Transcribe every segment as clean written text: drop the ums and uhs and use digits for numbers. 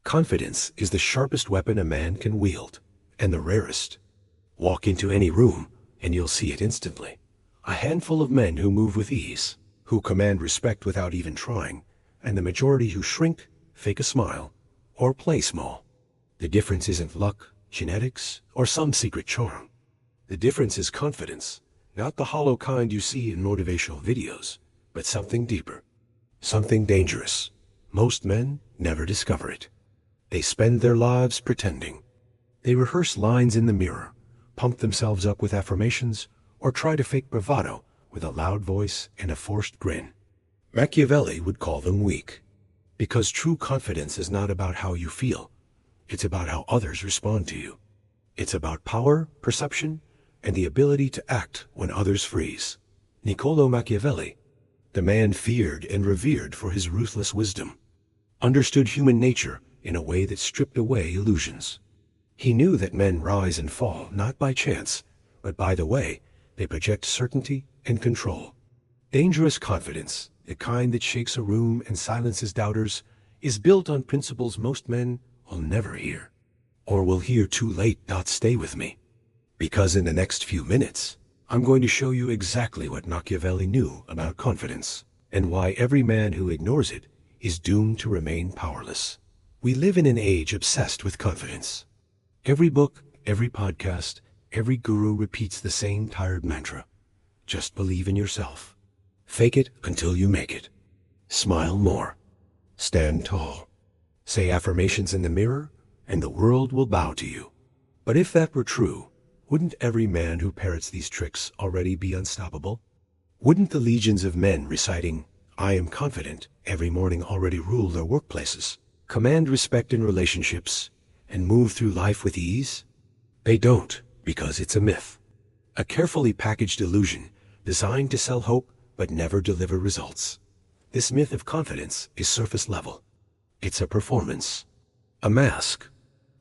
Confidence is the sharpest weapon a man can wield, and the rarest. Walk into any room, and you'll see it instantly. A handful of men who move with ease, who command respect without even trying, and the majority who shrink, fake a smile, or play small. The difference isn't luck, genetics, or some secret charm. The difference is confidence, not the hollow kind you see in motivational videos, but something deeper, something dangerous. Most men never discover it. They spend their lives pretending. They rehearse lines in the mirror, pump themselves up with affirmations, or try to fake bravado with a loud voice and a forced grin. Machiavelli would call them weak. Because true confidence is not about how you feel. It's about how others respond to you. It's about power, perception, and the ability to act when others freeze. Niccolò Machiavelli, the man feared and revered for his ruthless wisdom, understood human nature in a way that stripped away illusions. He knew that men rise and fall not by chance, but by the way they project certainty and control. Dangerous confidence, the kind that shakes a room and silences doubters, is built on principles most men will never hear, or will hear too late. Stay with me, because in the next few minutes, I'm going to show you exactly what Machiavelli knew about confidence, and why every man who ignores it is doomed to remain powerless. We live in an age obsessed with confidence. Every book, every podcast, every guru repeats the same tired mantra. Just believe in yourself. Fake it until you make it. Smile more. Stand tall. Say affirmations in the mirror, and the world will bow to you. But if that were true, wouldn't every man who parrots these tricks already be unstoppable? Wouldn't the legions of men reciting, "I am confident," every morning already rule their workplaces, command respect in relationships, and move through life with ease? They don't, because it's a myth. A carefully packaged illusion designed to sell hope but never deliver results. This myth of confidence is surface level. It's a performance, a mask.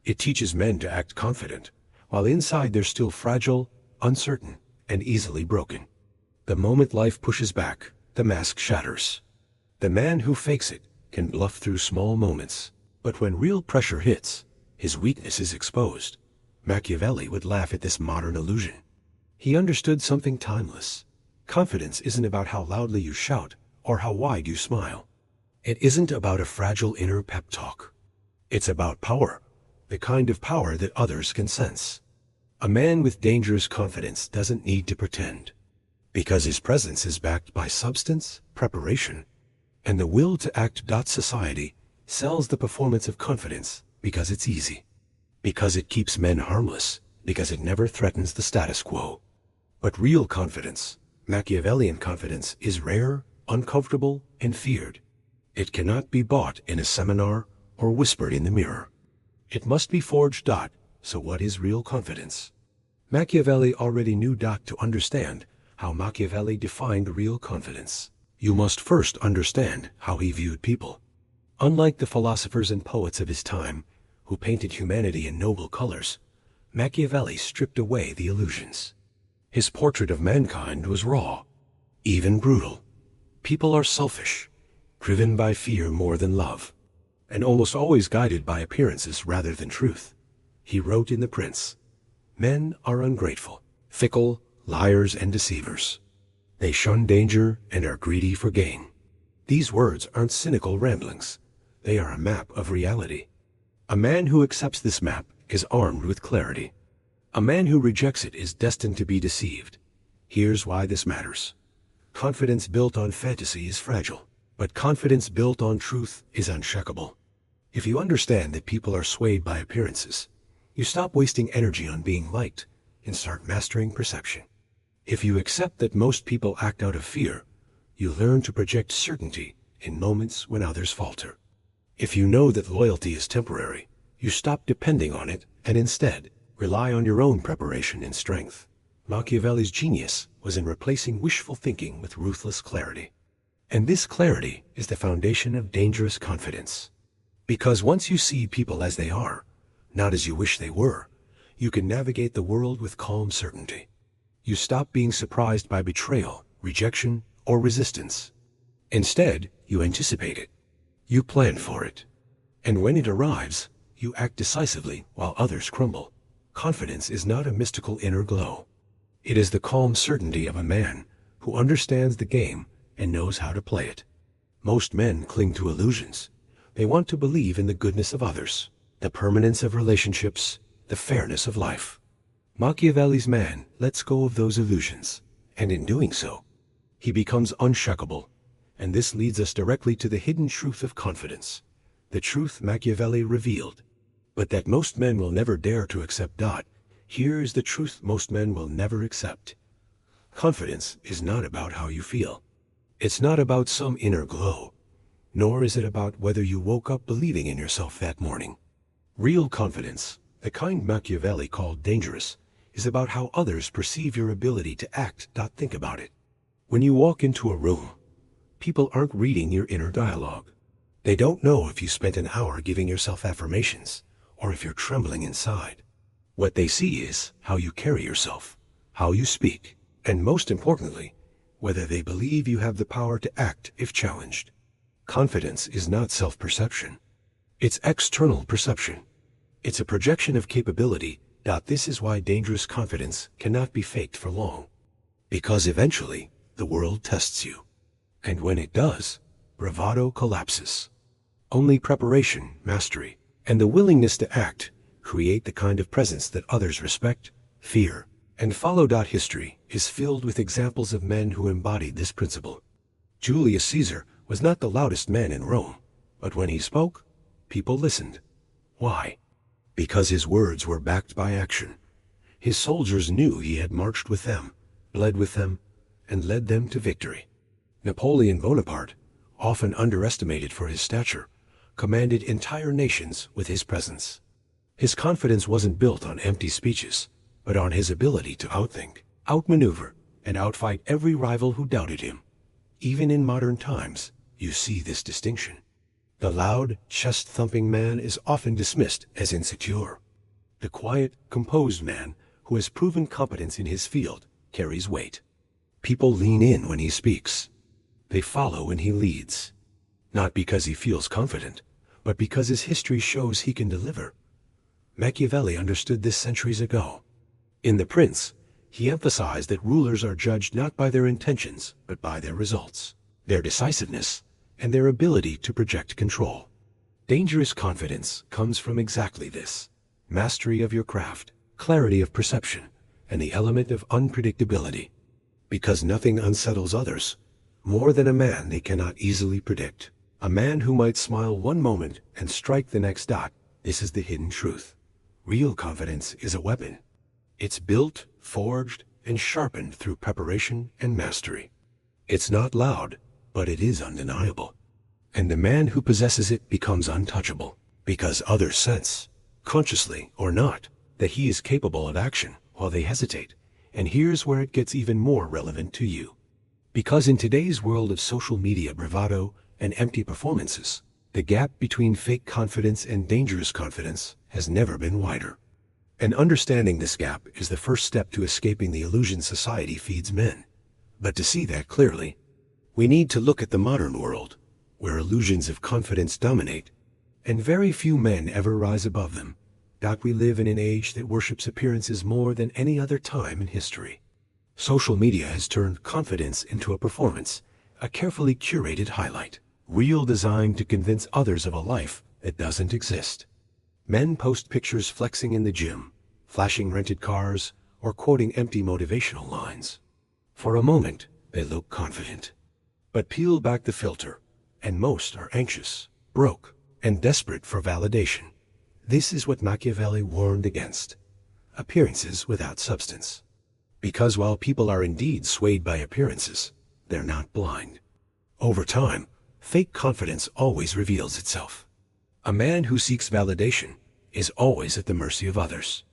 It teaches men to act confident, while inside they're still fragile, uncertain, and easily broken. The moment life pushes back, the mask shatters. The man who fakes it can bluff through small moments, but when real pressure hits, his weakness is exposed. Machiavelli would laugh at this modern illusion. He understood something timeless. Confidence isn't about how loudly you shout or how wide you smile. It isn't about a fragile inner pep talk. It's about power, the kind of power that others can sense. A man with dangerous confidence doesn't need to pretend, because his presence is backed by substance, preparation, and the will to act. Society sells the performance of confidence because it's easy, because it keeps men harmless, because it never threatens the status quo. But real confidence, Machiavellian confidence, is rare, uncomfortable, and feared. It cannot be bought in a seminar or whispered in the mirror. It must be forged. So what is real confidence? Machiavelli already knew. To understand how Machiavelli defined real confidence, you must first understand how he viewed people. Unlike the philosophers and poets of his time, who painted humanity in noble colors, Machiavelli stripped away the illusions. His portrait of mankind was raw, even brutal. People are selfish, driven by fear more than love, and almost always guided by appearances rather than truth. He wrote in The Prince, "Men are ungrateful, fickle, liars, and deceivers. They shun danger and are greedy for gain." These words aren't cynical ramblings. They are a map of reality. A man who accepts this map is armed with clarity. A man who rejects it is destined to be deceived. Here's why this matters. Confidence built on fantasy is fragile, but confidence built on truth is unshakable. If you understand that people are swayed by appearances, you stop wasting energy on being liked and start mastering perception. If you accept that most people act out of fear, you learn to project certainty in moments when others falter. If you know that loyalty is temporary, you stop depending on it and instead rely on your own preparation and strength. Machiavelli's genius was in replacing wishful thinking with ruthless clarity. And this clarity is the foundation of dangerous confidence. Because once you see people as they are, not as you wish they were, you can navigate the world with calm certainty. You stop being surprised by betrayal, rejection, or resistance. Instead, you anticipate it. You plan for it. And when it arrives, you act decisively while others crumble. Confidence is not a mystical inner glow. It is the calm certainty of a man who understands the game and knows how to play it. Most men cling to illusions. They want to believe in the goodness of others, the permanence of relationships, the fairness of life. Machiavelli's man lets go of those illusions, and in doing so, he becomes unshakable. And this leads us directly to the hidden truth of confidence, the truth Machiavelli revealed, but that most men will never dare to accept. Here is the truth most men will never accept. Confidence is not about how you feel. It's not about some inner glow, nor is it about whether you woke up believing in yourself that morning. Real confidence, the kind Machiavelli called dangerous, is about how others perceive your ability to act. Think about it. When you walk into a room, people aren't reading your inner dialogue. They don't know if you spent an hour giving yourself affirmations, or if you're trembling inside. What they see is how you carry yourself, how you speak, and most importantly, whether they believe you have the power to act if challenged. Confidence is not self-perception. It's external perception. It's a projection of capability. This is why dangerous confidence cannot be faked for long. Because eventually, the world tests you. And when it does, bravado collapses. Only preparation, mastery, and the willingness to act create the kind of presence that others respect, fear, and follow. History is filled with examples of men who embodied this principle. Julius Caesar was not the loudest man in Rome, but when he spoke, people listened. Why? Because his words were backed by action. His soldiers knew he had marched with them, bled with them, and led them to victory. Napoleon Bonaparte, often underestimated for his stature, commanded entire nations with his presence. His confidence wasn't built on empty speeches, but on his ability to outthink, outmaneuver, and outfight every rival who doubted him. Even in modern times, you see this distinction. The loud, chest-thumping man is often dismissed as insecure. The quiet, composed man who has proven competence in his field carries weight. People lean in when he speaks. They follow when he leads. Not because he feels confident, but because his history shows he can deliver. Machiavelli understood this centuries ago. In The Prince, he emphasized that rulers are judged not by their intentions, but by their results, their decisiveness, and their ability to project control. Dangerous confidence comes from exactly this: mastery of your craft, clarity of perception, and the element of unpredictability. Because nothing unsettles others more than a man they cannot easily predict. A man who might smile one moment and strike the next. This is the hidden truth. Real confidence is a weapon. It's built, forged, and sharpened through preparation and mastery. It's not loud, but it is undeniable. And the man who possesses it becomes untouchable, because others sense, consciously or not, that he is capable of action while they hesitate. And here's where it gets even more relevant to you. Because in today's world of social media bravado and empty performances, the gap between fake confidence and dangerous confidence has never been wider. And understanding this gap is the first step to escaping the illusion society feeds men. But to see that clearly, we need to look at the modern world, where illusions of confidence dominate, and very few men ever rise above them. We live in an age that worships appearances more than any other time in history. Social media has turned confidence into a performance, a carefully curated highlight reel designed to convince others of a life that doesn't exist. Men post pictures flexing in the gym, flashing rented cars, or quoting empty motivational lines. For a moment, they look confident. But peel back the filter, and most are anxious, broke, and desperate for validation. This is what Machiavelli warned against: appearances without substance. Because while people are indeed swayed by appearances, they're not blind. Over time, fake confidence always reveals itself. A man who seeks validation is always at the mercy of others.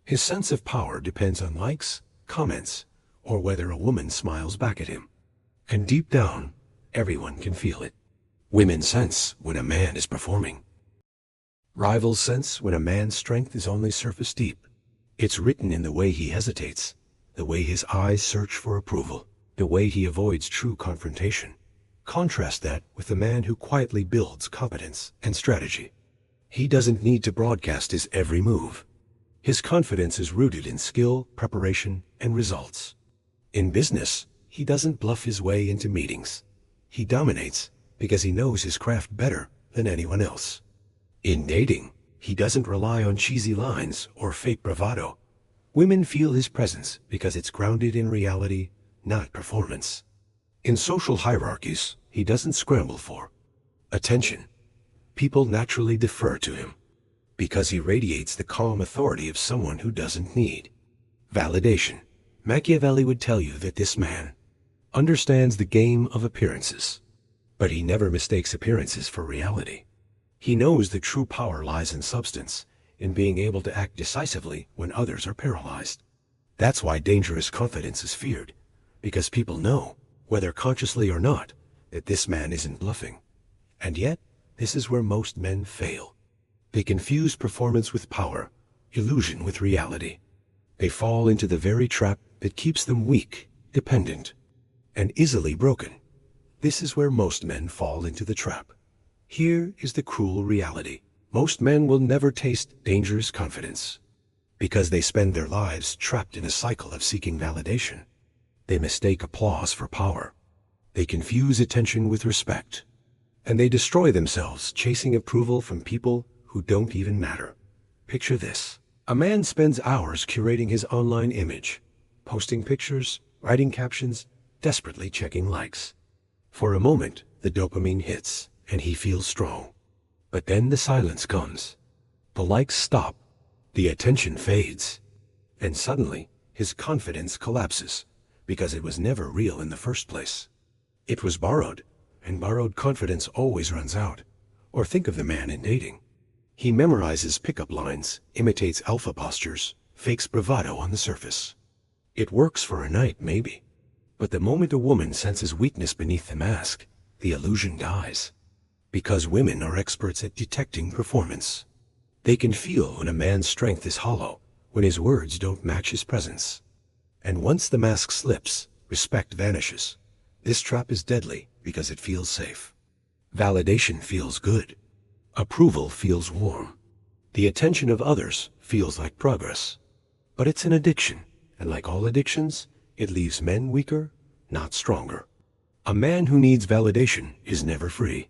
His sense of power depends on likes, comments, or whether a woman smiles back at him. And deep down, everyone can feel it. Women sense when a man is performing. Rivals sense when a man's strength is only surface deep. It's written in the way he hesitates, the way his eyes search for approval, the way he avoids true confrontation. Contrast that with the man who quietly builds competence and strategy. He doesn't need to broadcast his every move. His confidence is rooted in skill, preparation, and results. In business, he doesn't bluff his way into meetings. He dominates because he knows his craft better than anyone else. In dating, he doesn't rely on cheesy lines or fake bravado. Women feel his presence because it's grounded in reality, not performance. In social hierarchies, he doesn't scramble for attention. People naturally defer to him because he radiates the calm authority of someone who doesn't need validation. Machiavelli would tell you that this man understands the game of appearances, but he never mistakes appearances for reality. He knows that true power lies in substance, in being able to act decisively when others are paralyzed. That's why dangerous confidence is feared, because people know, whether consciously or not, that this man isn't bluffing. And yet, this is where most men fail. They confuse performance with power, illusion with reality. They fall into the very trap that keeps them weak, dependent, and easily broken. This is where most men fall into the trap. Here is the cruel reality. Most men will never taste dangerous confidence because they spend their lives trapped in a cycle of seeking validation. They mistake applause for power. They confuse attention with respect. And they destroy themselves chasing approval from people who don't even matter. Picture this. A man spends hours curating his online image, posting pictures, writing captions, desperately checking likes. For a moment, the dopamine hits, and he feels strong. But then the silence comes. The likes stop, the attention fades, and suddenly his confidence collapses because it was never real in the first place. It was borrowed, and borrowed confidence always runs out. Or think of the man in dating. He memorizes pickup lines, imitates alpha postures, fakes bravado on the surface. It works for a night, maybe. But the moment a woman senses weakness beneath the mask, the illusion dies. Because women are experts at detecting performance. They can feel when a man's strength is hollow, when his words don't match his presence. And once the mask slips, respect vanishes. This trap is deadly because it feels safe. Validation feels good. Approval feels warm. The attention of others feels like progress. But it's an addiction, and like all addictions, it leaves men weaker, not stronger. A man who needs validation is never free.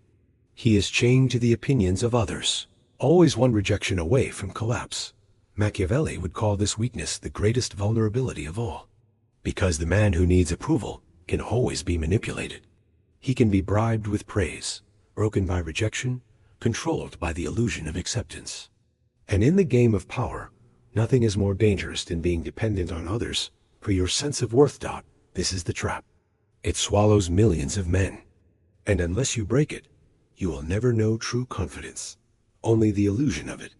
He is chained to the opinions of others, always one rejection away from collapse. Machiavelli would call this weakness the greatest vulnerability of all. Because the man who needs approval can always be manipulated. He can be bribed with praise, broken by rejection, controlled by the illusion of acceptance. And in the game of power, nothing is more dangerous than being dependent on others for your sense of worth. This is the trap. It swallows millions of men. And unless you break it, you will never know true confidence, only the illusion of it.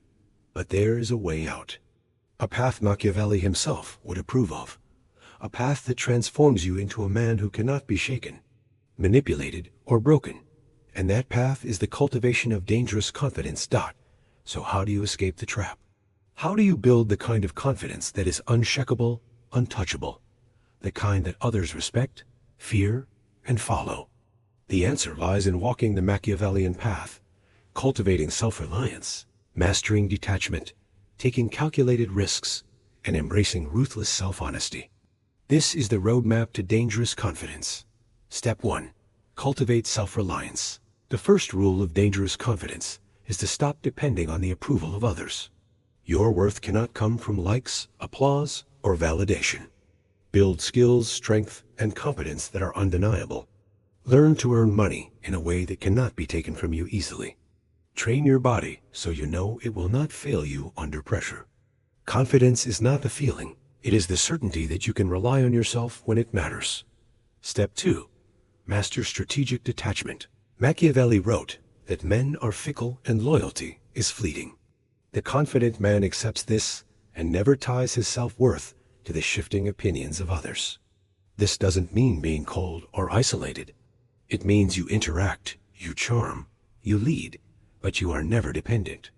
But there is a way out. A path Machiavelli himself would approve of. A path that transforms you into a man who cannot be shaken, manipulated, or broken. And that path is the cultivation of dangerous confidence. So how do you escape the trap? How do you build the kind of confidence that is unshakable, untouchable? The kind that others respect, fear, and follow? The answer lies in walking the Machiavellian path, cultivating self-reliance, mastering detachment, taking calculated risks, and embracing ruthless self-honesty. This is the roadmap to dangerous confidence. Step 1. Cultivate self-reliance. The first rule of dangerous confidence is to stop depending on the approval of others. Your worth cannot come from likes, applause, or validation. Build skills, strength, and competence that are undeniable. Learn to earn money in a way that cannot be taken from you easily. Train your body so you know it will not fail you under pressure. Confidence is not a feeling. It is the certainty that you can rely on yourself when it matters. Step 2. Master strategic detachment. Machiavelli wrote that men are fickle and loyalty is fleeting. The confident man accepts this and never ties his self-worth to the shifting opinions of others. This doesn't mean being cold or isolated. It means you interact, you charm, you lead, but you are never dependent.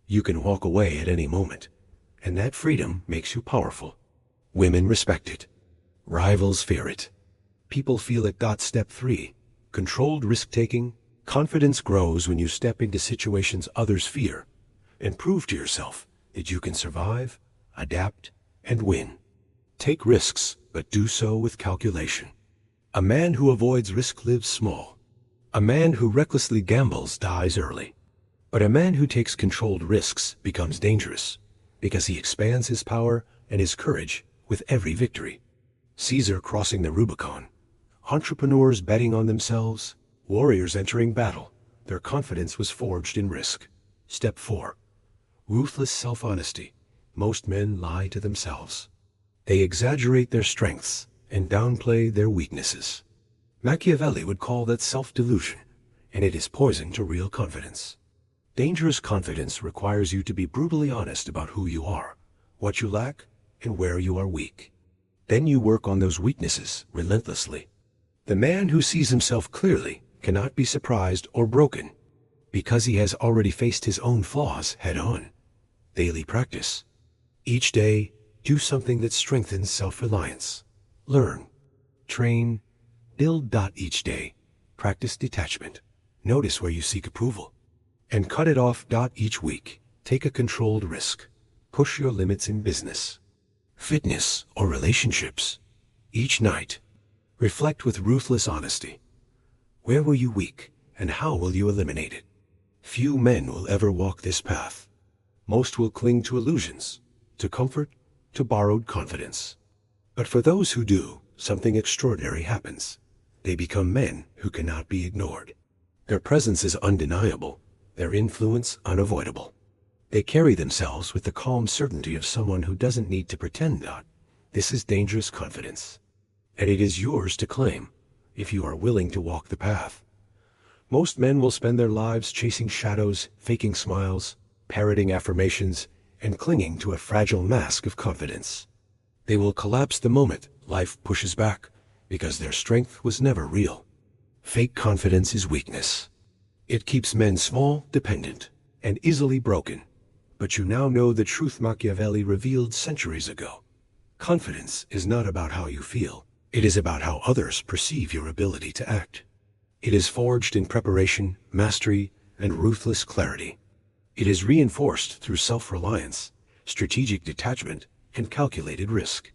You can walk away at any moment, and that freedom makes you powerful. Women respect it. Rivals fear it. People feel it. Step 3. Controlled risk-taking. Confidence grows when you step into situations others fear, and prove to yourself that you can survive, adapt, and win. Take risks, but do so with calculation. A man who avoids risk lives small. A man who recklessly gambles dies early. But a man who takes controlled risks becomes dangerous, because he expands his power and his courage with every victory. Caesar crossing the Rubicon. Entrepreneurs betting on themselves. Warriors entering battle. Their confidence was forged in risk. Step 4. Ruthless self-honesty. Most men lie to themselves. They exaggerate their strengths and downplay their weaknesses. Machiavelli would call that self-delusion, and it is poison to real confidence. Dangerous confidence requires you to be brutally honest about who you are, what you lack, and where you are weak. Then you work on those weaknesses relentlessly. The man who sees himself clearly cannot be surprised or broken, because he has already faced his own flaws head-on. Daily practice. Each day, do something that strengthens self-reliance. Learn, train, build. Each day, practice detachment. Notice where you seek approval. And cut it off. Each week, take a controlled risk. Push your limits in business, fitness, or relationships. Each night, reflect with ruthless honesty. Where were you weak, and how will you eliminate it? Few men will ever walk this path. Most will cling to illusions, to comfort, to borrowed confidence. But for those who do, something extraordinary happens. They become men who cannot be ignored. Their presence is undeniable, their influence unavoidable. They carry themselves with the calm certainty of someone who doesn't need to pretend. This is dangerous confidence, and it is yours to claim if you are willing to walk the path. Most men will spend their lives chasing shadows, faking smiles, parroting affirmations, and clinging to a fragile mask of confidence. They will collapse the moment life pushes back, because their strength was never real. Fake confidence is weakness. It keeps men small, dependent, and easily broken. But you now know the truth Machiavelli revealed centuries ago. Confidence is not about how you feel. It is about how others perceive your ability to act. It is forged in preparation, mastery, and ruthless clarity. It is reinforced through self-reliance, strategic detachment, and calculated risk.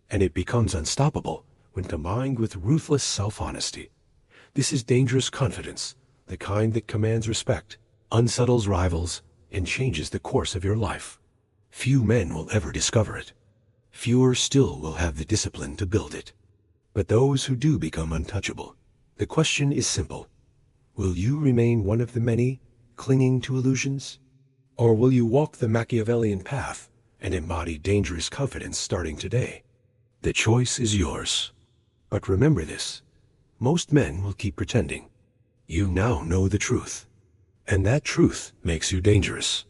And it becomes unstoppable when combined with ruthless self-honesty. This is dangerous confidence, the kind that commands respect, unsettles rivals, and changes the course of your life. Few men will ever discover it. Fewer still will have the discipline to build it. But those who do become untouchable. The question is simple. Will you remain one of the many, clinging to illusions? Or will you walk the Machiavellian path and embody dangerous confidence starting today? The choice is yours. But remember this, most men will keep pretending. You now know the truth, and that truth makes you dangerous.